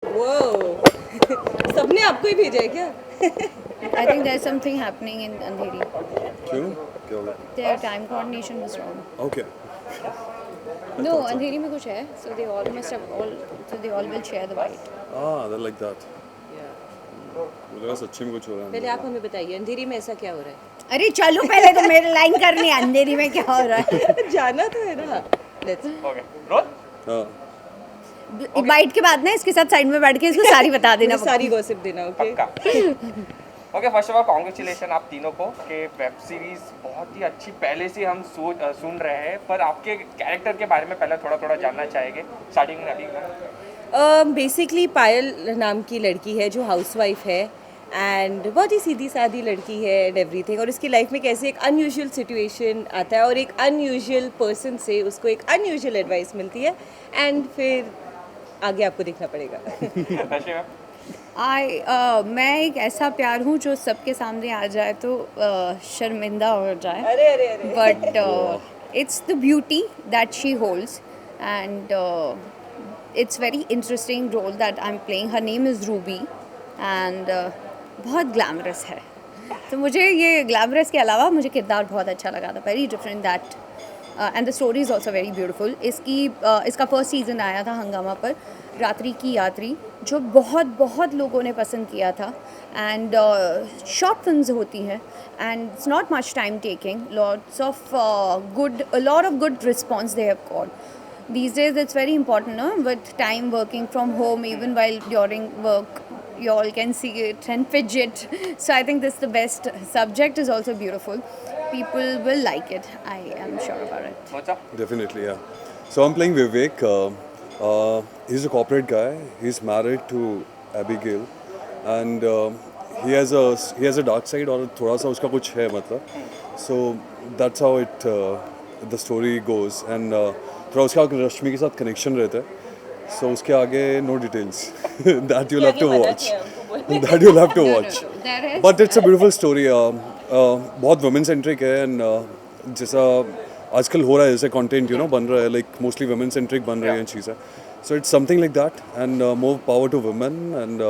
वो सबने आपको ही भेजा है क्या? I think there's something happening in Andheri. क्यों क्या होगा? Their time coordination was wrong. Okay. No, Andheri में कुछ है, so they all must have all, so they all will share the white. They're like that. मुझे लगा सच्ची में कुछ हो रहा पहले है. आप हमें बताइए अंधेरी में ऐसा क्या हो रहा अरे चलो पहले तो मेरे लाइन करनी है, अंधेरी में क्या हो रहा है. है? जाना तो है ना. लेट्स ओके रोल हाँ. बाइट के बाद ना इसके साथ साइड में बैठ के इसको सारी बता देना. सारी गॉसिप देना. ओके पक्का okay first of all congratulation आप तीनों को कि वेब सीरीज बहुत ही अच्छी पहले से हम सुन रहे हैं, पर आपके कैरेक्टर के बारे में पहले थोड़ा थोड़ा जानना चाहेंगे स्टार्टिंग में अभी. बेसिकली पायल नाम की लड़की है जो हाउसवाइफ है एंड बहुत ही सीधी सादी लड़की है एंड एवरीथिंग, और उसकी लाइफ में कैसे एक अनयूजुअल सिचुएशन आता है और एक अनयूजुअल पर्सन से उसको एक अनयूजुअल एडवाइस मिलती है एंड फिर आगे आपको देखना पड़ेगा. मैं एक ऐसा प्यार हूँ जो सबके सामने आ जाए तो शर्मिंदा हो जाए. अरे अरे अरे But it's the beauty that she holds, and it's very interesting role that I'm playing. Her name is Ruby, and बहुत ग्लैमरस है. तो मुझे ये ग्लैमरस के अलावा मुझे किरदार बहुत अच्छा लगा था. Very different that and the story is also very beautiful. इसका फर्स्ट सीज़न आया था हंगामा पर, रात्रि की यात्री, जो बहुत बहुत लोगों ने पसंद किया था. एंड शॉर्ट फिल्म्स होती हैं and it's not much time taking. Lot of good response they have got. These days it's very important, no? With time working from home, even while during work, you all can see it and fidget. So I think this is the best. Subject is also beautiful. People will like it. I am sure about it. What's up? Definitely, yeah. So I'm playing Vivek. He's a corporate guy. He's married to Abigail, and he has a dark side और थोड़ा सा उसका कुछ है मतलब. So that's how the story goes, and थोड़ा उसका रश्मि के साथ कनेक्शन रहता है. So उसके आगे no details. That you'll have to watch. That you'll have to watch. There is. But it's a beautiful story. बहुत women centric है, and जैसा आजकल हो रहा है जैसे कंटेंट बन रहा है, like mostly women centric बन रही हैं चीज़ें. So it's something like that, and more power to women, and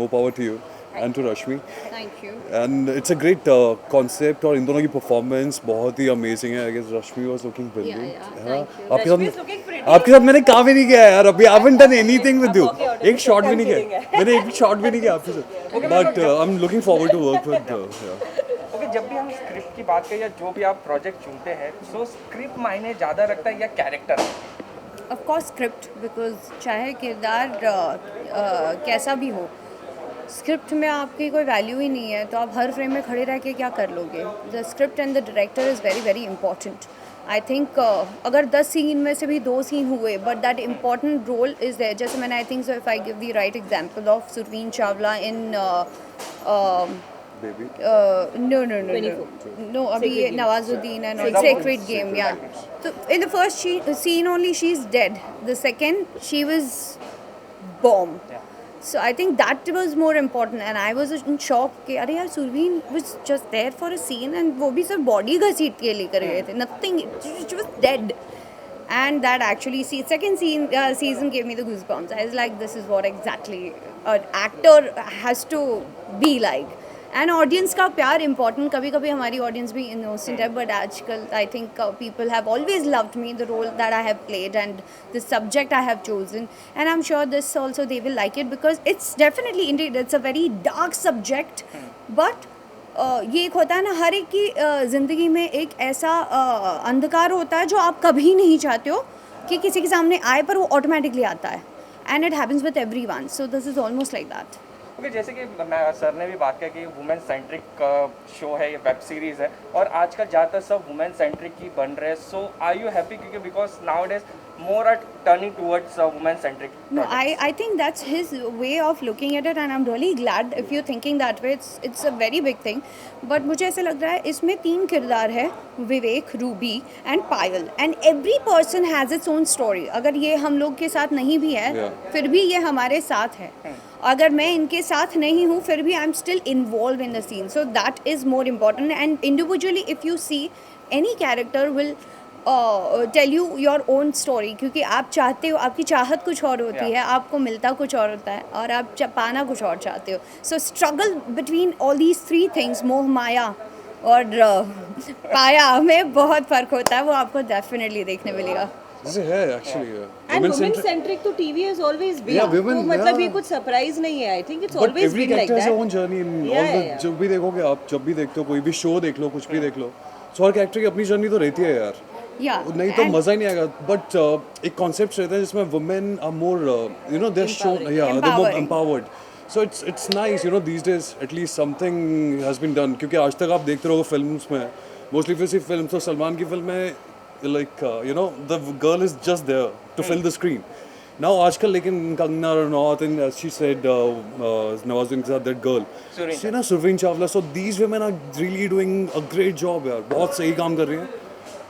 more power to you and to Rashmi. Thank you. And it's a great concept, और इन दोनों की performance बहुत ही amazing है. I guess Rashmi was looking brilliant. Yeah, हाँ, thank you. Rashmi is looking pretty. आपके साथ मैंने काम ही नहीं किया यार अभी. I haven't done anything with you. Okay, एक शॉट भी नहीं I'm किया. मैंने एक शॉट भी नहीं किया आपके साथ. But I'm looking forward to work with. Okay जब भी हम स्क्रिप्ट की बात करें या जो भी आप प्रोजेक्ट चुनते हैं, सो स्क्रिप्ट मायने ज़्यादा रखता है या character? Of course script, because चाहे किरदार कैसा भी हो, स्क्रिप्ट में आपकी कोई वैल्यू ही नहीं है तो आप हर फ्रेम में खड़े रह के क्या कर लोगे. The script and the director is very very important. I think अगर 10 सीन में से भी 2 सीन हुए but that important role is there. जैसे मैंने I think so if I give the right example of Surveen Chawla in Baby. no अभी ये Nawazuddin and all sacred game. या तो in the first scene only she is dead. The second she was bomb. So I think that was more important, and I was in shock कि अरे यार Surveen was just there for a scene and वो भी सिर्फ body घसीट के लेकर गए थे. Nothing, she was dead. And that actually second season gave me the goosebumps. I was like, this is what exactly an actor has to be like. And audience का प्यार इंपॉर्टेंट. कभी कभी हमारी ऑडियंस भी इनोसेंट है, but आजकल I think people have always loved me, the role that I have played and the subject I have chosen, and I am sure this also they will like it because it's definitely indeed it's a very dark subject. But ये एक होता है ना, हर एक की ज़िंदगी में एक ऐसा अंधकार होता है जो आप कभी नहीं चाहते हो कि किसी के सामने आए, पर वो ऑटोमेटिकली आता है. And it happens with every one. So this is almost like that. Okay जैसे कि सर ने भी बात किया कि वुमेन सेंट्रिक शो है, ये वेब सीरीज़ है और आजकल ज़्यादातर सब वुमेन सेंट्रिक ही बन रहे हैं. सो आर यू हैप्पी क्योंकि because now days more are turning towards women centric projects? No, I think that's his way of looking at it, and I'm really glad if you're thinking that way. It's a very big thing. But मुझे ऐसा लग रहा है इसमें 3 किरदार है, Vivek, Ruby and Payal, and every person has its own story. अगर ये हम लोग के साथ नहीं भी है फिर भी ये हमारे साथ है. अगर मैं इनके साथ नहीं हूँ फिर भी I am still involve in the scene. So that is more important. And individually if you see any character will tell you your own story, क्योंकि आप चाहते हो, आपकी चाहत कुछ और होती है, आपको मिलता कुछ और होता है, और आप पाना कुछ और चाहते हो. सो struggle between all these three things, मोह माया और पाया में बहुत फ़र्क होता है, वो आपको डेफिनेटली देखने मिलेगा. जैसे है एक्चुअली एंड वुमेन सेंट्रिक तो TV has always been. Yeah, women, तो मतलब ये yeah. कुछ सरप्राइज नहीं है. I think it's but always every been like character has own that. Journey in Yeah, all the. yeah. जब भी देखोगे आप, जब भी देखते हो कोई भी शो देख लो, कुछ भी देख लो, सो हर कैरेक्टर की अपनी जर्नी तो रहती है यार. या नहीं तो मजा ही नहीं आएगा. बट एक कॉन्सेप्ट रहता है जिसमें women are more you know they are shown, yeah they more empowered. So it's nice, you know, these days at least something has been done. क्योंकि आज तक आप देखते रहोगे फिल्म्स में, मोस्टली फिर सिर्फ फिल्म, तो सलमान की फिल्म में like you know the girl is just there to fill the screen. Now आजकल लेकिन Kangana Ranaut and she said Nawazuddin के साथ दैट गर्ल, शी ना Surveen Chawla. So these women are really doing a great job यार. बहुत सही काम कर रही हैं.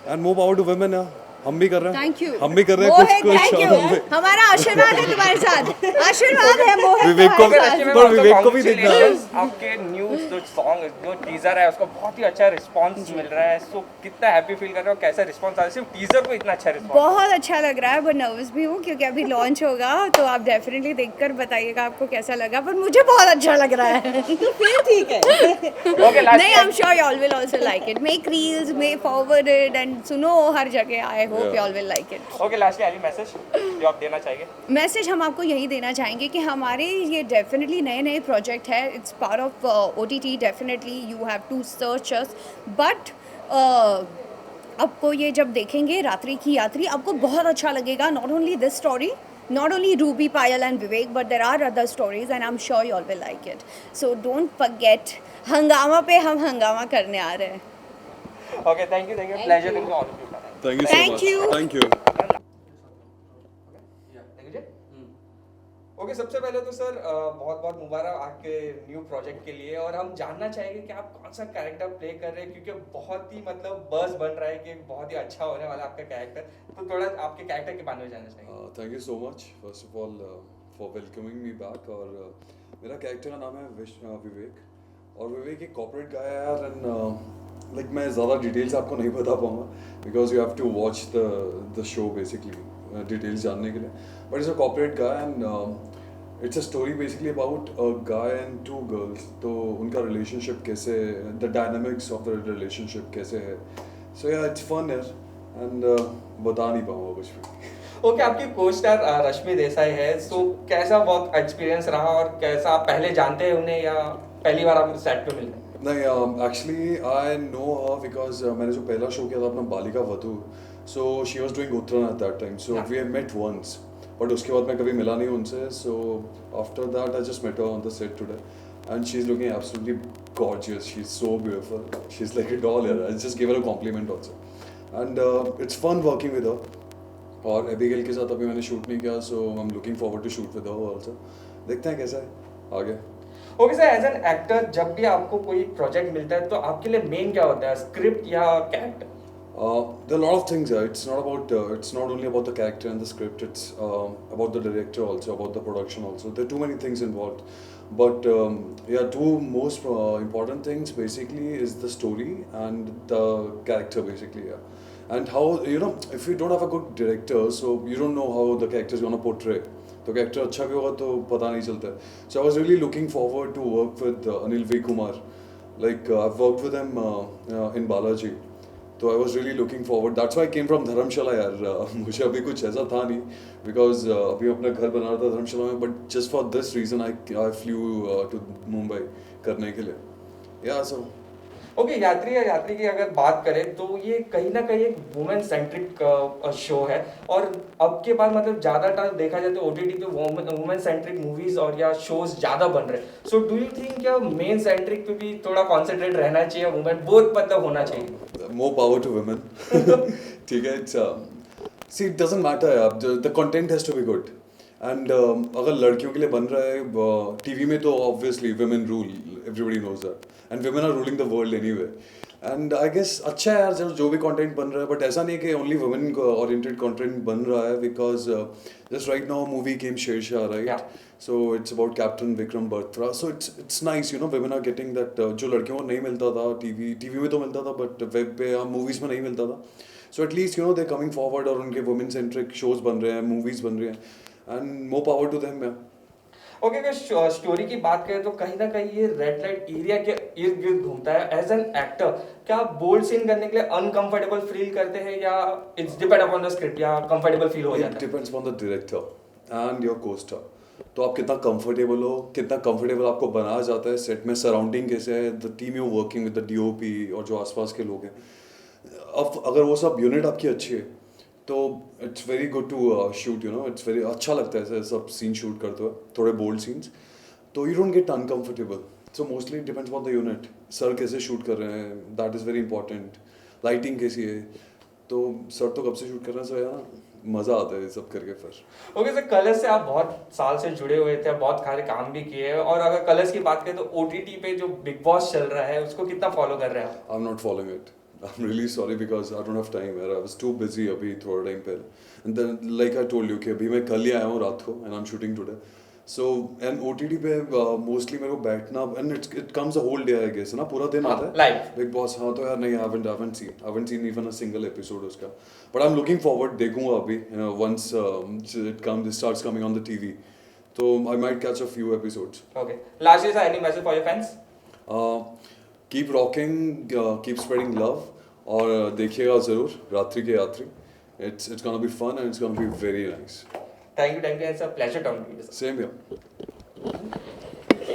And more power to women यार. हम भी कर रहे हैं. Thank you. हम भी कर रहे हैं कुछ थैंक यू. हम भी. हमारा आशीर्वाद है तुम्हारे साथ. आशीर्वाद है मोहित विवेक को तुम्हारे साथ. पर विवेक को भी देखना है. आपके न्यूज जो सॉन्ग जो टीजर है उसको बहुत ही अच्छा रिस्पांस मिल रहा है. सो कितना हैप्पी फील कर रहे हो, कैसा रिस्पांस आ रहा है? सिर्फ टीजर को इतना अच्छा रिस्पांस. बहुत अच्छा लग रहा है, बट नर्वस भी हूँ क्योंकि अभी लॉन्च होगा, तो आप डेफिनेटली देखकर बताइएगा आपको कैसा लगा. पर मुझे बहुत अच्छा लग रहा है. तो फिर ठीक है. ओके लास्ट नहीं, आई am sure you all will also like it. Make reels, make forward it and सुनो हर जगह. I hope you all will like it. Okay last any message जो आप देना चाहेंगे? मैसेज हम आपको यही देना चाहेंगे कि हमारे ये डेफिनेटली नए नए प्रोजेक्ट है. It's part of OTT. Definitely you have to search us. But आपको ये जब देखेंगे रात्रि की यात्री, आपको बहुत अच्छा लगेगा. Not only this story, not only Ruby, Payal and Vivek, but there are other stories and I'm sure you all will like it. So don't forget, हंगामा पे हम हंगामा करने आ रहे हैं. Okay thank you pleasure to all of you. Thank you so Thank much. you. Thank you. Okay सबसे पहले तो सर बहुत बहुत मुबारक आपके न्यू प्रोजेक्ट के लिए. और हम जानना चाहेंगे कि आप कौन सा कैरेक्टर प्ले कर रहे हैं, क्योंकि बहुत ही मतलब बज़ बन रहा है कि बहुत ही अच्छा होने वाला है आपका कैरेक्टर. तो थोड़ा आपके कैरेक्टर के बारे में जानना चाहेंगे. Thank you so much first of all for welcoming me back. और मेरा कैरेक्टर का नाम है विवेक. और विवेक एक कॉर्पोरेट गाय है यार. एंड लाइक मैं ज़्यादा डिटेल्स आपको नहीं बता पाऊँगा because you have to watch the show basically details जानने के लिए. But it's a corporate guy and it's a story basically about a guy and two girls. तो उनका रिलेशनशिप कैसे, the dynamics of the relationship कैसे है. सो या it's fun यार. एंड बता नहीं पाऊँगा कुछ भी. ओके आपकी को स्टार रश्मि देसाई है. सो कैसा वर्क एक्सपीरियंस रहा और कैसा आप पहले जानते हैं उन्हें या पहली बार आप सेट पे मिले? नहीं, actually I know her because मैंने जो पहला शो किया था अपना Balika Vadhu, so she was doing Uttarayan at that time. So we have met once, but उसके बाद मैं कभी मिला नहीं उनसे. So after that I just met her on the set today and she is looking absolutely gorgeous. She is so beautiful. She is like a doll यार. I just give her a compliment also. And it's fun working with her. और Abigail के साथ अभी मैंने shoot नहीं किया, so I am looking forward to shoot with her also. देखते हैं कैसा है आगे. Okay sir, as an actor जब भी आपको कोई प्रोजेक्ट मिलता है तो आपके लिए मेन क्या होता है, स्क्रिप्ट या character? There are a lot of things. It's not only about the character and the script. It's about the director also, about the production also. There are too many things involved. But yeah, two most important things basically is the story and the character basically. Yeah. And how, you know, if you don't have a good director, so you don't know how the character is gonna portray. तो character अच्छा भी होगा तो पता नहीं चलता है. So I was really looking forward to work with Anil V Kumar. Like I worked with him in Balaji. तो I was really looking forward. That's why I came from Dharamshala यार. मुझे अभी कुछ ऐसा था नहीं बिकॉज अभी अपना घर बना रहा था धर्मशाला में. But just for this reason I flew to Mumbai करने के लिए. या सो ओके यात्री की अगर बात करें तो ये कहीं ना कहीं एक वुमेन सेंट्रिक शो है. और अब के बाद मतलब ज़्यादातर देखा जाए तो OTT पे वुमेन सेंट्रिक मूवीज और या शोज ज़्यादा बन रहे हैं. सो डू यू थिंक क्या मेन सेंट्रिक पे भी थोड़ा कॉन्सेंट्रेट रहना चाहिए, वुमेन बोथ मतलब होना चाहिए? More power to women. ठीक है. It's see it doesn't matter यार. The content has to be good. And अगर लड़कियों के लिए बन रहा है टीवी में तो obviously women rule. Everybody knows that. And women are ruling the world anyway. And I guess अच्छा है यार जो भी कंटेंट बन रहा है. बट ऐसा नहीं है कि ओनली वुमेन ओरिएंटेड कंटेंट बन रहा है because just right now movie came Shershaah right. So it's about captain Vikram Batra. So it's nice, you know, women are getting that जो लड़कियों को नहीं मिलता था. टीवी में तो मिलता था बट वेब पे या मूवीज में नहीं मिलता था. So at least you know they coming forward और उनके वुमेन सेंट्रिक शोज बन रहे हैं, मूवीज बन रही हैं and more power to them. Okay, अगर स्टोरी की बात करें तो कहीं ना कहीं ये रेड लाइट एरिया के इर्द गिर्द घूमता है। एज एन एक्टर क्या आप बोल्ड सीन करने के लिए अनकंफर्टेबल फील करते हैं या it's depend upon the script या कंफर्टेबल फील हो जाता है? It depends upon the director and your co-star. तो आप कितना कंफर्टेबल हो, कितना कंफर्टेबल आपको बनाया जाता है सेट में, सराउंडिंग कैसे है, the team you working with the DOP और जो आसपास के लोग हैं। अब अगर वो सब यूनिट आपकी अच्छी है तो it's very good to shoot, you know, it's very अच्छा लगता है ऐसे सब सीन शूट करते हुए, थोड़े बोल्ड सीन्स, तो you don't get uncomfortable. So mostly depends upon the unit, sir कैसे शूट कर रहे हैं, that is very important, lighting कैसी है, तो सर तो कब से शूट कर रहे हैं, सो यार मज़ा आता है ये सब करके फिर। ओके सर, कलर्स से आप बहुत साल से जुड़े हुए थे, बहुत सारे काम भी किए हैं, और अगर कलर्स की बात करें तो ओटीटी पे जो बिग बॉस चल रहा है उसको कितना फॉलो कर रहे हैं आप? I am not following it, I'm really sorry because I don't have time यार, I was too busy अभी थोड़ा टाइम पहले and then like I told you कि अभी मैं कल ही आया हूँ रात को and I'm shooting today, so and OTT पे mostly मेरे को बैठना and it comes a whole day I guess ना, पूरा दिन आता है live Big Boss। हाँ तो यार नहीं, I haven't seen even a single episode उसका, but I'm looking forward, देखूँगा अभी once it starts coming on the TV, so I might catch a few episodes. Okay, lastly sir, any message for your fans? Keep rocking, keep spreading love, और देखिएगा ज़रूर Raatri Ke Yatri. It's gonna be fun and it's gonna be very nice. Thank you, it's a pleasure talking to you. Same here.